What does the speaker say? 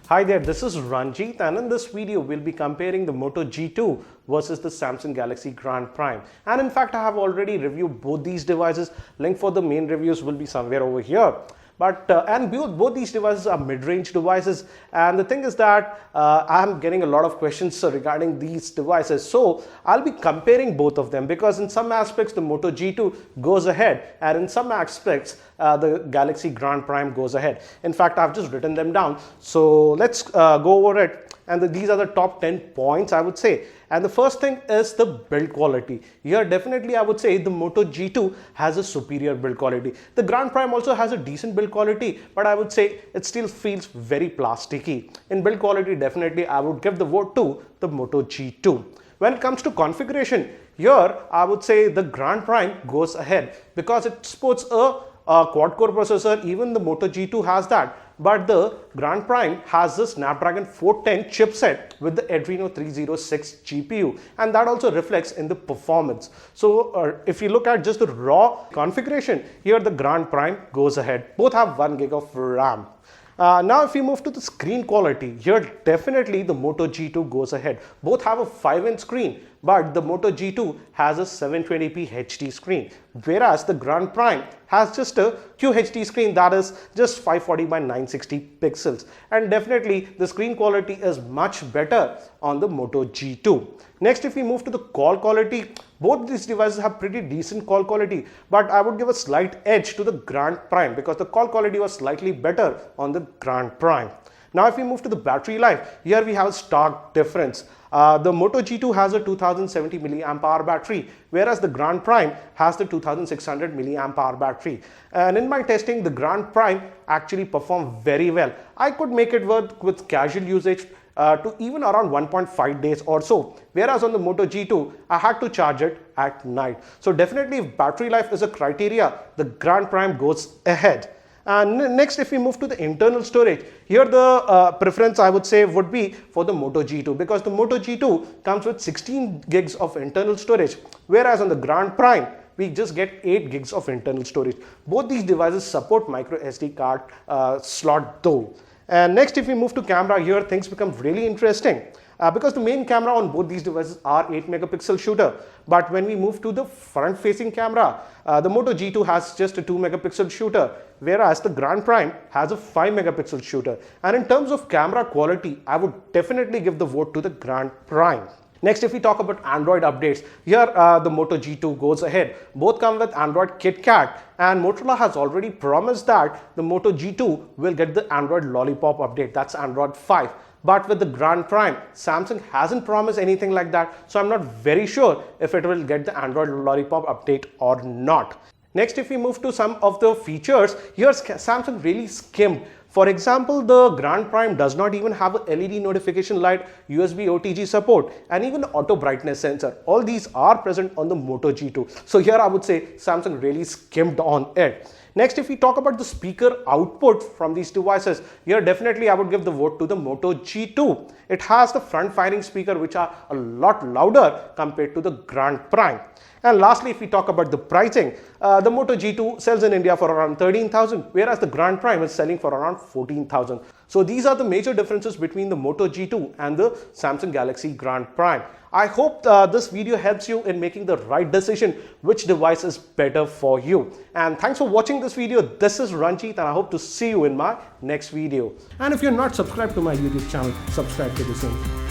Hi there, this is Ranjit, and in this video we'll be comparing the Moto G2 versus the Samsung Galaxy Grand Prime. And in fact I have already reviewed both these devices. Link for the main reviews will be somewhere over here. But both these devices are mid-range devices, and the thing is that I'm getting a lot of questions regarding these devices, so I'll be comparing both of them because in some aspects the Moto G2 goes ahead and in some aspects the Galaxy Grand Prime goes ahead. In fact, I've just written them down, so let's go over it. And these are the top 10 points I would say. And the first thing is the build quality. Here definitely I would say the Moto G2 has a superior build quality. The Grand Prime also has a decent build quality, but I would say it still feels very plasticky. In build quality, definitely I would give the vote to the Moto G2. When it comes to configuration, here I would say the Grand Prime goes ahead because it sports a quad-core processor. Even the Moto G2 has that, but the Grand Prime has the Snapdragon 410 chipset with the Adreno 306 GPU, and that also reflects in the performance. So if you look at just the raw configuration, here the Grand Prime goes ahead. Both have 1 gig of RAM. Now if we move to the screen quality, here definitely the Moto G2 goes ahead. Both have a 5-inch screen, but the Moto G2 has a 720p HD screen, whereas the Grand Prime has just a QHD screen that is just 540 by 960 pixels. And definitely the screen quality is much better on the Moto G2. Next, if we move to the call quality, both these devices have pretty decent call quality, but I would give a slight edge to the Grand Prime because the call quality was slightly better on the Grand Prime. Now if we move to the battery life, here we have a stark difference. The Moto G2 has a 2070 mAh battery, whereas the Grand Prime has the 2600 mAh battery. And in my testing, the Grand Prime actually performed very well. I could make it work with casual usage to even around 1.5 days or so, whereas on the Moto G2 I had to charge it at night. So definitely if battery life is a criteria, the Grand Prime goes ahead. And next, if we move to the internal storage, here the preference I would say would be for the Moto G2 because the Moto G2 comes with 16 gigs of internal storage, whereas on the Grand Prime we just get 8 gigs of internal storage. Both these devices support micro SD card slot though. And next, if we move to camera, here things become really interesting because the main camera on both these devices are 8 megapixel shooter. But when we move to the front facing camera, the Moto G2 has just a 2 megapixel shooter, whereas the Grand Prime has a 5 megapixel shooter. And in terms of camera quality, I would definitely give the vote to the Grand Prime. Next, if we talk about Android updates, here the Moto G2 goes ahead. Both come with Android KitKat, and Motorola has already promised that the Moto G2 will get the Android Lollipop update, that's Android 5. But with the Grand Prime, Samsung hasn't promised anything like that, so I'm not very sure if it will get the Android Lollipop update or not. Next, if we move to some of the features, here Samsung really skimmed. For example, the Grand Prime does not even have a LED notification light, USB OTG support, and even auto brightness sensor. All these are present on the Moto G2. So here I would say Samsung really skimmed on it. Next, if we talk about the speaker output from these devices, here definitely I would give the vote to the Moto G2. It has the front firing speaker which are a lot louder compared to the Grand Prime. And lastly, if we talk about the pricing, the Moto G2 sells in India for around 13,000, whereas the Grand Prime is selling for around 14,000. So these are the major differences between the Moto G2 and the Samsung Galaxy Grand Prime. I hope this video helps you in making the right decision which device is better for you. And thanks for watching this video. This is Ranjit, and I hope to see you in my next video. And if you're not subscribed to my YouTube channel, subscribe to the same.